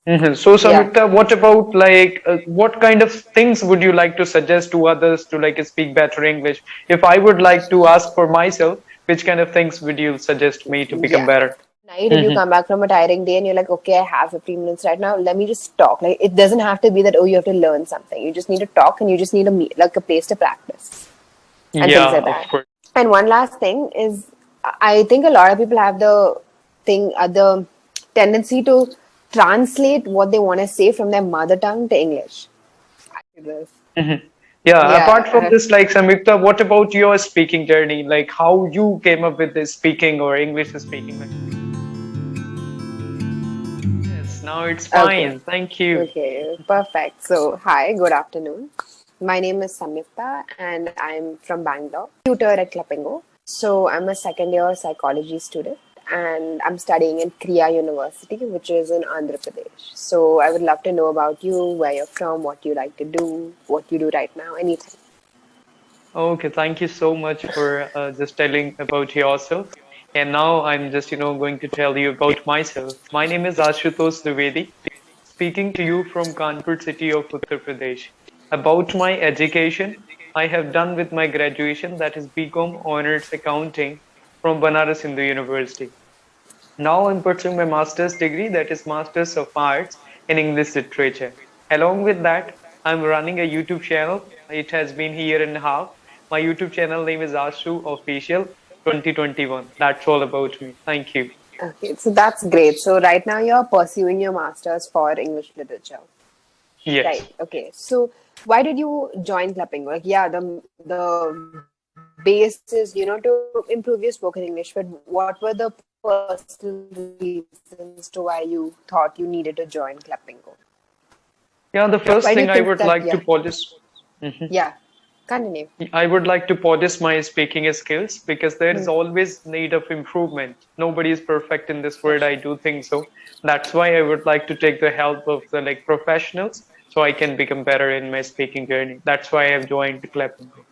So, Yeah. Samyukta, what about what kind of things would you like to suggest to others to speak better English? If I would like to ask for myself, which kind of things would you suggest me to become Yeah. better? Night, if you come back from a tiring day and you're like, okay, I have 15 minutes right now, let me just talk. Like, it doesn't have to be that, oh, you have to learn something. You just need to talk and you just need like a place to practice and things Yeah, like of that. course. And one last thing is, I think a lot of people have the tendency to translate what they want to say from their mother tongue to English. I do this. Yeah, apart from Yeah. this, Samyukta, what about your speaking journey? Like how you came up with this speaking or English speaking? Yes, now it's Okay. fine. Thank you. Okay, perfect. So, hi, good afternoon. My name is Samyukta and I'm from Bangalore, tutor at Clapingo. So, I'm a second year psychology student and I'm studying in Kriya University, which is in Andhra Pradesh. So, I would love to know about you, where you're from, what you like to do, what you do right now, anything. Okay, thank you so much for just telling about yourself. And now I'm just, going to tell you about myself. My name is Ashutosh Dwivedi, speaking to you from Kanpur city of Uttar Pradesh. About my education, I have done with my graduation, that is BCom Honors Accounting from Banaras Hindu University. Now I'm pursuing my master's degree, that is Masters of Arts in English Literature. Along with that, I'm running a YouTube channel. It has been year and a half. My YouTube channel name is Ashu Official 2021. That's all about me. Thank you. Okay, so that's great. So, right now you're pursuing your master's for English literature. Yes. Right. Okay. So why did you join Clapping? Like, yeah, the base is, to improve your spoken English, but what were the personal reasons to why you thought you needed to join Clappingo? Why do Yeah, you the think first that? thing I Yeah. would like to polish. Yeah. Continue. I would like to polish my speaking skills because there Hmm. is always need of improvement. Nobody is perfect in this For world. sure. I do think so. That's why I would like to take the help of the professionals so I can become better in my speaking journey. That's why I've joined Clapingo.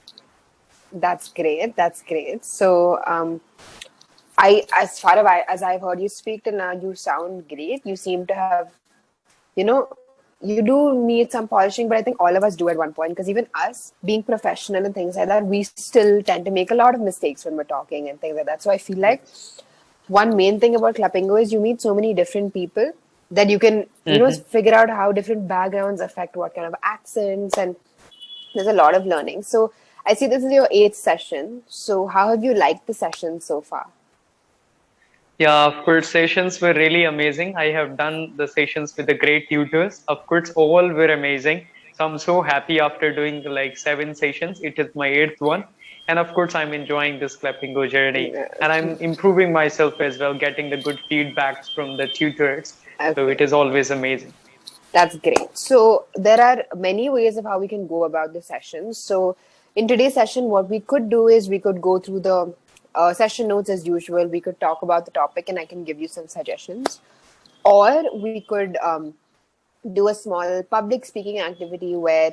That's great. That's great. So, as far as I've heard you speak till now, you sound great. You seem to have, you do need some polishing, but I think all of us do at one point because even us being professional and things like that, we still tend to make a lot of mistakes when we're talking and things like that. So I feel like Yes. one main thing about Clapingo is you meet so many different people that you can, figure out how different backgrounds affect what kind of accents, and there's a lot of learning. So I see this is your eighth session. So how have you liked the session so far? Yeah, of course, sessions were really amazing. I have done the sessions with the great tutors. Of course, all were amazing. So I'm so happy after doing seven sessions. It is my eighth one. And of course, I'm enjoying this Clapingo journey. And I'm improving myself as well, getting the good feedbacks from the tutors. So Okay. it is always amazing. That's great. So there are many ways of how we can go about the session. So in today's session, what we could do is we could go through the session notes as usual. We could talk about the topic, and I can give you some suggestions. Or we could do a small public speaking activity where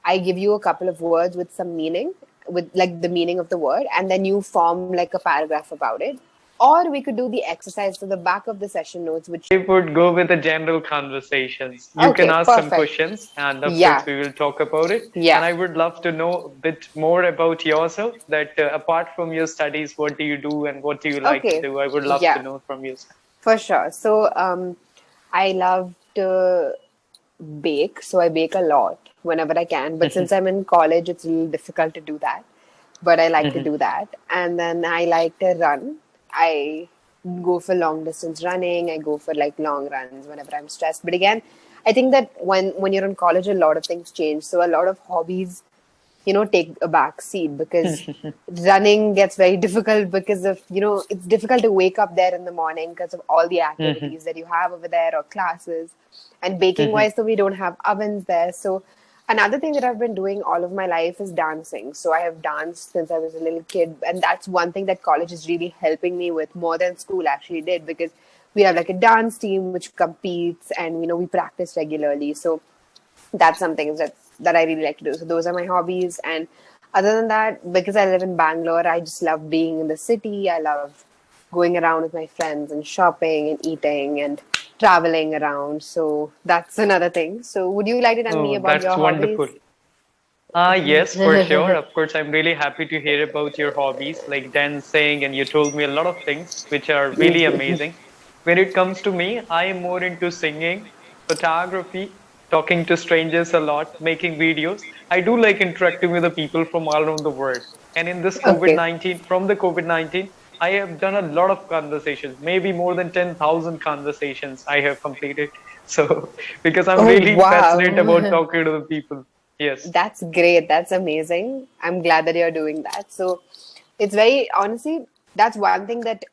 I give you a couple of words with some meaning, with like the meaning of the word, and then you form like a paragraph about it. Or we could do the exercise to the back of the session notes, which I would go with the general conversations. You can okay, ask some perfect. questions, and of course, Yeah, we will talk about it. yeah. And I would love to know a bit more about yourself. That apart from your studies, what do you do and what do you like to Okay, do? I would love to yeah, know from you. for sure. So, I love to bake, so I bake a lot whenever I can. But since I'm in college, it's a little difficult to do that. But I like to do that. And then I like to run. I go for long distance running. I go for like long runs whenever I'm stressed. But again, I think that when you're in college, a lot of things change. So a lot of hobbies take a back seat because running gets very difficult because of it's difficult to wake up there in the morning because of all the activities that you have over there or classes. And baking wise, so we don't have ovens there. So another thing that I've been doing all of my life is dancing. So I have danced since I was a little kid, and that's one thing that college is really helping me with more than school actually did, because we have like a dance team which competes, and we practice regularly. So that's something that I really like to do. So those are my hobbies. And other than that, because I live in Bangalore, I just love being in the city. I love going around with my friends and shopping and eating and traveling around. So that's another thing. So would you like to tell me Oh, about your that's wonderful. hobbies? Yes, for sure. Of course, I'm really happy to hear about your hobbies like dancing, and you told me a lot of things which are really amazing. When it comes to me, I am more into singing, photography, talking to strangers a lot, making videos. I do like interacting with the people from all around the world. And in this Okay. COVID-19, from the COVID-19, I have done a lot of conversations, maybe more than 10,000 conversations I have completed. So, because I'm Oh, really passionate about wow. talking to the people. Yes. That's great. That's amazing. I'm glad that you're doing that. So it's very honestly, that's one thing that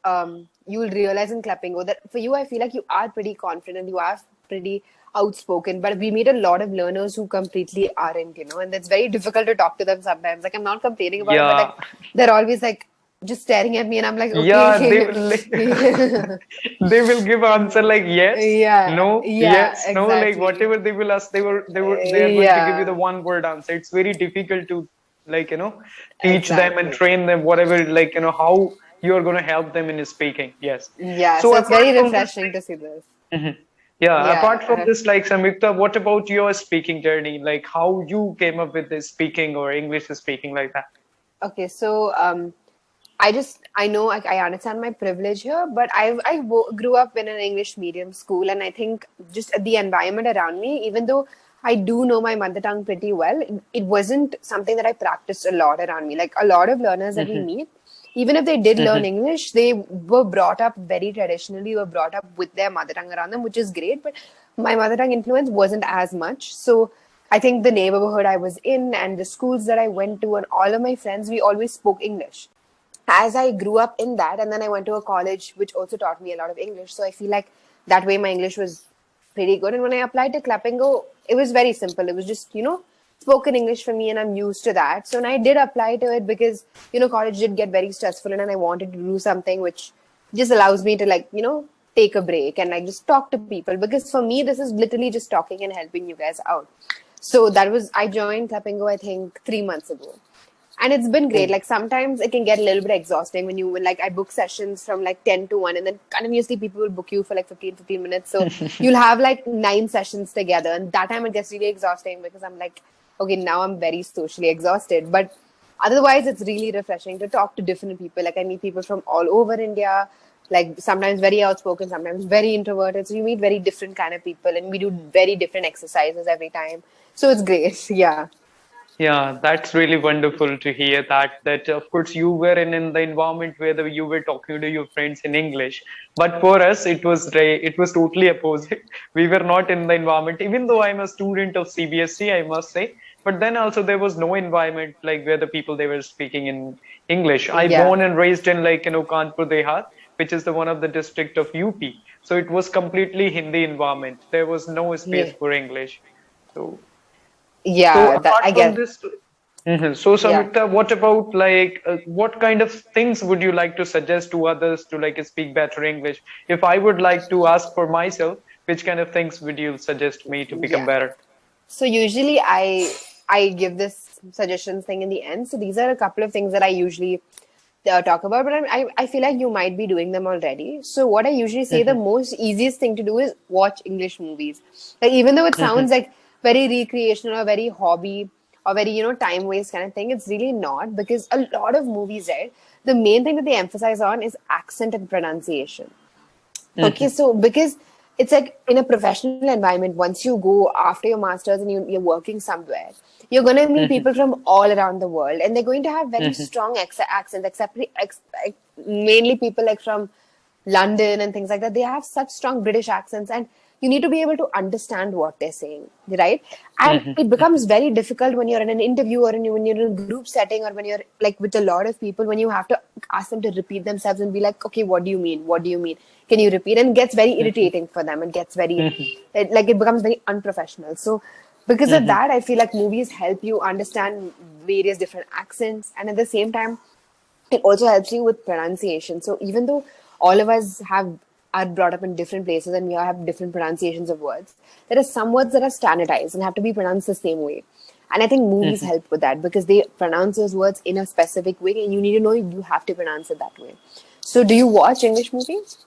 you will realize in Clapingo that for you, I feel like you are pretty confident, you are pretty outspoken, but we meet a lot of learners who completely aren't, and it's very difficult to talk to them sometimes. Like I'm not complaining about it, but Yeah, like they're always like just staring at me and I'm like, yeah, they okay. will they will give answer like yes, Yeah, no, yeah, yes, no, like exactly. whatever they will ask, they are going to give you the Yeah, one word answer. It's very difficult to like teach them and exactly. train them whatever like how you are going to help them in speaking. Yes. Yeah, So so it's apart very from this, refreshing to see this. yeah, apart from Yeah. this, like Samyukta, what about your speaking journey? Like how you came up with this speaking or English speaking like that? Okay, so I know I understand my privilege here, but grew up in an English medium school, and I think just the environment around me, even though I do know my mother tongue pretty well, it wasn't something that I practiced a lot around me. Like a lot of learners that we Hmm. meet, even if they did learn Hmm. English, they were brought up very traditionally, were brought up with their mother tongue around them, which is great. But my mother tongue influence wasn't as much. So I think the neighborhood I was in and the schools that I went to and all of my friends, we always spoke English. As I grew up in that, and then I went to a college which also taught me a lot of English. So I feel like that way my English was pretty good. And when I applied to Clapingo, it was very simple. It was just, spoken English for me, and I'm used to that. So and I did apply to it because, college did get very stressful, and I wanted to do something which just allows me to like, take a break and like just talk to people. Because for me, this is literally just talking and helping you guys out. So I joined Clapingo, I think 3 months ago, and it's been great. Oh. Like sometimes it can get a little bit exhausting when like I book sessions from like 10 to 1, and then continuously people will book you for like 15 minutes, so you'll have like 9 sessions together, and that time it gets really exhausting because I'm like, okay, now I'm very socially exhausted. But otherwise it's really refreshing to talk to different people. Like I meet people from all over India, like sometimes very outspoken, sometimes very introverted, so you meet very different kind of people, and we do very different exercises every time. So it's great. Yeah. Yeah, that's really wonderful to hear that. That of course you were in the environment where you were talking to your friends in English, but for us it was totally opposite. We were not in the environment. Even though I'm a student of CBSE, I must say, but then also there was no environment like where the people they were speaking in English. I Yeah. born and raised in like Kanpur Dehat, which is the one of the district of UP. So it was completely Hindi environment. There was no space Yeah. for English. So. So Yeah, that apart I from get. this, so Yeah. Samyukta, what about like what kind of things would you like to suggest to others to like speak better English? If I would like to ask for myself, which kind of things would you suggest me to become Yeah. better? So usually I give this suggestions thing in the end. So these are a couple of things that I usually talk about, but I feel like you might be doing them already. So what I usually say, the Hmm. most easiest thing to do is watch English movies. Like even though it Hmm. sounds like very recreational or very hobby or very time waste kind of thing, it's really not, because a lot of movies, right? The main thing that they emphasize on is accent and pronunciation. Okay, Hmm. so because it's like in a professional environment, once you go after your master's and you're working somewhere, you're going to meet Hmm. people from all around the world, and they're going to have very Hmm. strong accents, except mainly people like from London and things like that. They have such strong British accents, and you need to be able to understand what they're saying, right? And Hmm. it becomes very difficult when you're in an interview or when you're in a group setting, or when you're like with a lot of people, when you have to ask them to repeat themselves and be like, okay, what do you mean? What do you mean? Can you repeat? And it gets very irritating for them. It gets very, it becomes very unprofessional. So because of Hmm. that, I feel like movies help you understand various different accents, and at the same time it also helps you with pronunciation. So even though all of us have are brought up in different places and we all have different pronunciations of words, there are some words that are standardized and have to be pronounced the same way. And I think movies Hmm. help with that because they pronounce those words in a specific way, and you need to know you have to pronounce it that way. So do you watch English movies?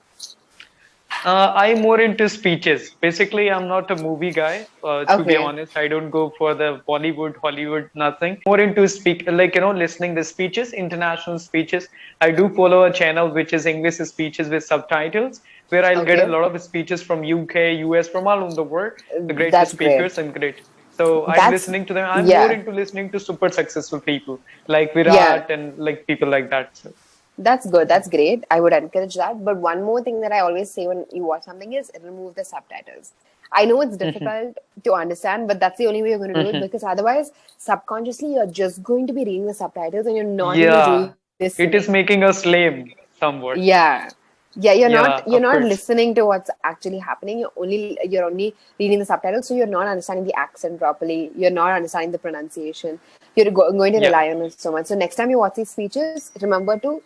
I'm more into speeches. Basically, I'm not a movie guy. To be Okay. honest, I don't go for the Bollywood, Hollywood, nothing. More into speak, like listening the speeches, international speeches. I do follow a channel which is English speeches with subtitles, where I'll get a Okay. lot of speeches from UK, US, from all over the world, the great That's great. speakers and great. So I'm That's listening to them. I'm more yeah. into listening to super successful people like Yeah. Virat and like people like that. So. That's good. That's great. I would encourage that. But one more thing that I always say when you watch something is remove the subtitles. I know it's difficult to understand, but that's the only way you're going to do it because otherwise, subconsciously, you're just going to be reading the subtitles and you're not going to be Yeah, listening. it is making us lame somewhat. Yeah. Yeah, Yeah, you're of not course. listening to what's actually happening. You're only reading the subtitles, so you're not understanding the accent properly. You're not understanding the pronunciation. Going to Yeah. rely on it so much. So next time you watch these speeches, remember to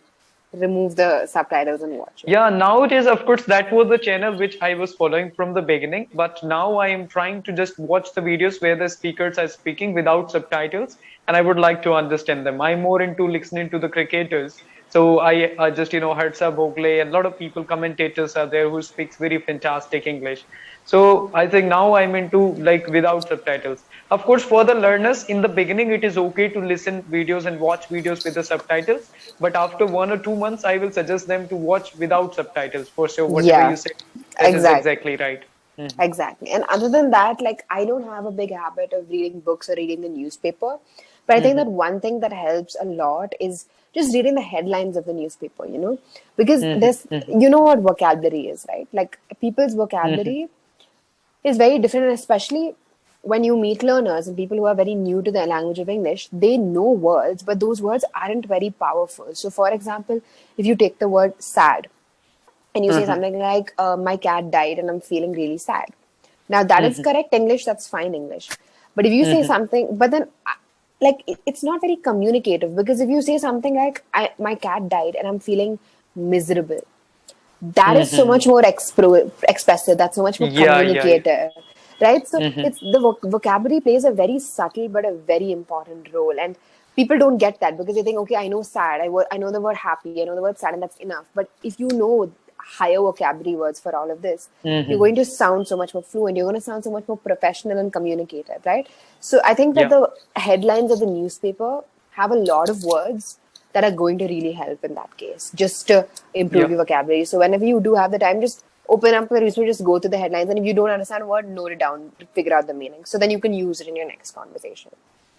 remove the subtitles and watch it. Yeah, nowadays, of course, that was the channel which I was following from the beginning. But now I am trying to just watch the videos where the speakers are speaking without subtitles, and I would like to understand them. I'm more into listening to the cricketers. So I just, Hartsa Bhogle, and a lot of people, commentators are there who speaks very fantastic English. So I think now I'm into like without subtitles. Of course, for the learners, in the beginning, it is okay to listen videos and watch videos with the subtitles. But after 1 or 2 months, I will suggest them to watch without subtitles for sure. Whatever you Yeah, said, that is exactly. exactly right. Mhm. Exactly. And other than that, like I don't have a big habit of reading books or reading the newspaper. But I think that Mhm. one thing that helps a lot is just reading the headlines of the newspaper, because Mhm. Mhm. you know what vocabulary is, right? Like people's Mhm. vocabulary is very different, and especially when you meet learners and people who are very new to the language of English, they know words, but those words aren't very powerful. So, for example, if you take the word sad, and you say Mhm. something like, my cat died and I'm feeling really sad. Now, that is Mhm. correct English, that's fine English. But if you say Mhm. something, but then like it's not very communicative because if you say something like, my cat died and I'm feeling miserable, that is so much Mhm. more expressive, that's so much more Yeah, yeah, yeah. communicative, right? So Mhm. it's the vocabulary plays a very subtle but a very important role, and people don't get that because they think, okay, I know sad, I know the word happy, I know the word sad, and that's enough. But if you know higher vocabulary words for all of this, you're Mhm. going to sound so much more fluent, you're going to sound so much more professional and communicative, right? So I think that Yeah. the headlines of the newspaper have a lot of words that are going to really help in that case, just to improve Yeah. your vocabulary. So whenever you do have the time, just open up the newspaper, just go to the headlines, and if you don't understand a word, note it down, figure out the meaning. So then you can use it in your next conversation.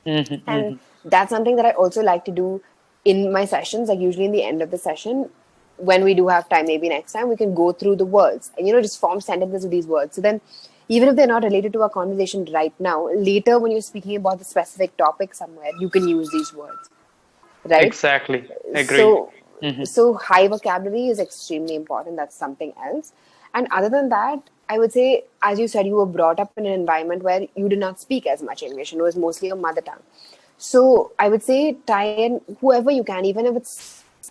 Mhm. And Mhm. that's something that I also like to do in my sessions, like usually in the end of the session, when we do have time, maybe next time, we can go through the words and, just form sentences with these words. So then, even if they're not related to our conversation right now, later when you're speaking about the specific topic somewhere, you can use these words, right? Exactly. Agreed. So, Mhm. so high vocabulary is extremely important. That's something else. And other than that, I would say, as you said, you were brought up in an environment where you did not speak as much English and it was mostly your mother tongue. So I would say try and whoever you can, even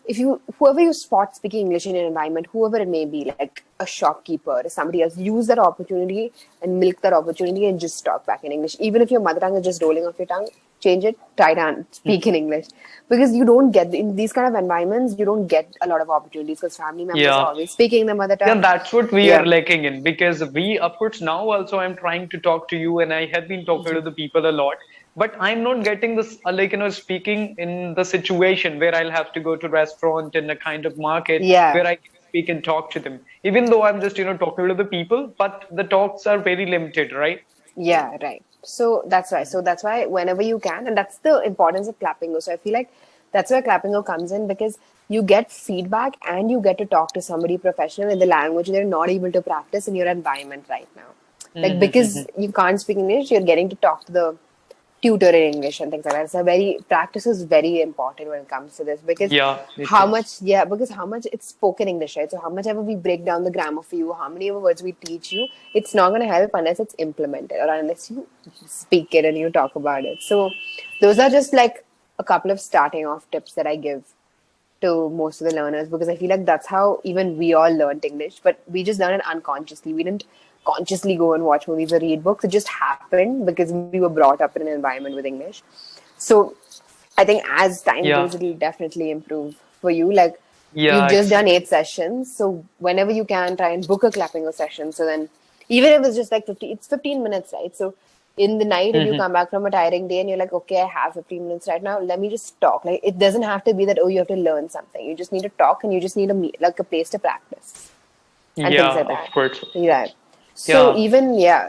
if you whoever you spot speaking English in an environment, whoever it may be, like a shopkeeper or somebody else, use that opportunity and milk that opportunity and just talk back in English. Even if your mother tongue is just rolling off your tongue, change it, try to speak in English. Because you don't get in these kind of environments, you don't get a lot of opportunities because family members are Yeah. always speaking their mother Yeah, tongue. that's what we are Yeah. lacking in because we, of course, now also I'm trying to talk to you and I have been talking to the people a lot, but I'm not getting this, speaking in the situation where I'll have to go to restaurant in a kind of market Yeah. where I can speak and talk to them. Even though I'm just, talking to the people, but the talks are very limited, right? Yeah, right. So that's why. So that's why whenever you can, and that's the importance of Clapingo. So I feel like that's where Clapingo comes in because you get feedback and you get to talk to somebody professional in the language they're not able to practice in your environment right now. Like because Mm-hmm. you can't speak English, you're getting to talk to the tutor in English and things like that. So practice is very important when it comes to this because Yeah, it is. because how much it's spoken English, right? So how much ever we break down the grammar for you, how many ever words we teach you, it's not going to help unless it's implemented or unless you speak it and you talk about it. So those are just like a couple of starting off tips that I give to most of the learners because I feel like that's how even we all learned English, but we just learned it unconsciously. We didn't consciously go and watch movies or read books. It just happened because we were brought up in an environment with English. So I think as time Yeah. goes, it'll definitely improve for you. Like Yeah, We've just done exactly. 8 sessions. So whenever you can, try and book a Clapingo session. So then, even if it's just like 50, it's 15 minutes, right? So in the night, if you come back from a tiring day and you're like, okay, I have 15 minutes right now, let me just talk. Like, it doesn't have to be that, oh, you have to learn something. You just need to talk and you just need like a place to practice and things Yeah, like of that. course. Right. So Yeah. even, yeah,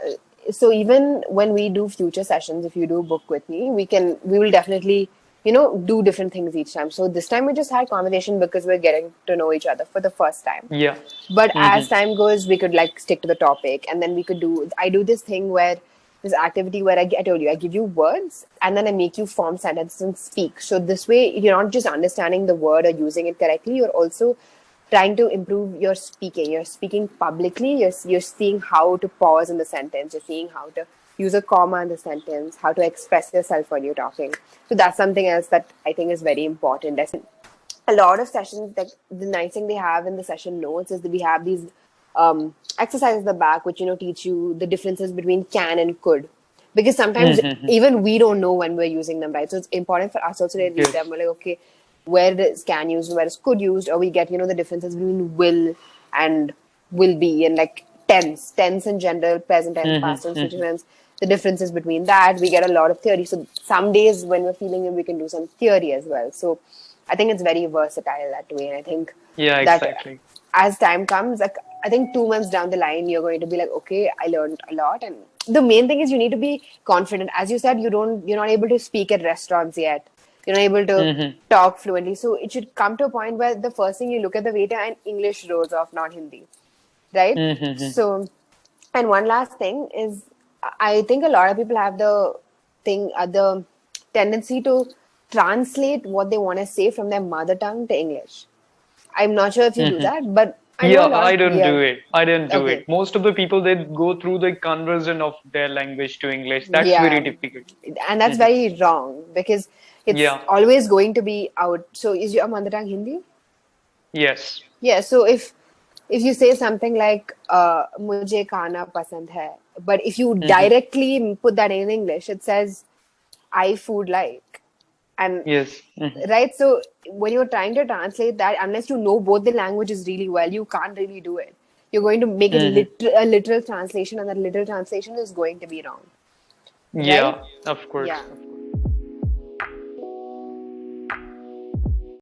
so even when we do future sessions, if you do book with me, we will definitely, do different things each time. So this time we just had conversation because we're getting to know each other for the first time. Yeah. But as Mm-hmm. time goes, we could like stick to the topic, and then I do this thing where this activity where I told you, I give you words and then I make you form sentences and speak. So this way, you're not just understanding the word or using it correctly, you're also trying to improve your speaking. You're speaking publicly, you're seeing how to pause in the sentence, you're seeing how to use a comma in the sentence, how to express yourself when you're talking. So that's something else that I think is very important. A lot of sessions, like the nice thing they have in the session notes is that we have these exercises in the back which teach you the differences between can and could, because sometimes Mm-hmm. even we don't know when we're using them, right? So it's important for us also to read them. Yes. We're like, okay, where is can used and where is could used, or we get the differences between will and will be, and like tense in general, present tense, past tense, future Mm-hmm. tense, the differences between that. We get a lot of theory. So some days when we're feeling it, we can do some theory as well. So I think it's very versatile that way. And I think Yeah, that exactly. as time comes, like I think 2 months down the line, you're going to be like, okay, I learned a lot. And the main thing is you need to be confident. As you said, you're not able to speak at restaurants yet. You're not able to Mm-hmm. talk fluently. So it should come to a point where the first thing you look at the waiter and English rolls off, not Hindi. Right? Mm-hmm. So, and one last thing is, I think a lot of people have the tendency to translate what they want to say from their mother tongue to English. I'm not sure if you do Mm-hmm. that, but I know Yeah, a lot of, I don't yeah. do it. I don't do it. Okay. Most of the people, they go through the conversion of their language to English. That's very Yeah. difficult. And that's Mm-hmm. very wrong because it's Yeah. always going to be out. So is your mother tongue Hindi? Yes. Yeah. So if you say something like "mujhe खाना pasand hai," but if you Mm-hmm. directly put that in English, it says "I food like," and Yes. Mm-hmm. right. So when you're trying to translate that, unless you know both the languages really well, you can't really do it. You're going to make it Mm-hmm. a literal translation, and that literal translation is going to be wrong, right? Yeah, of course. Yeah.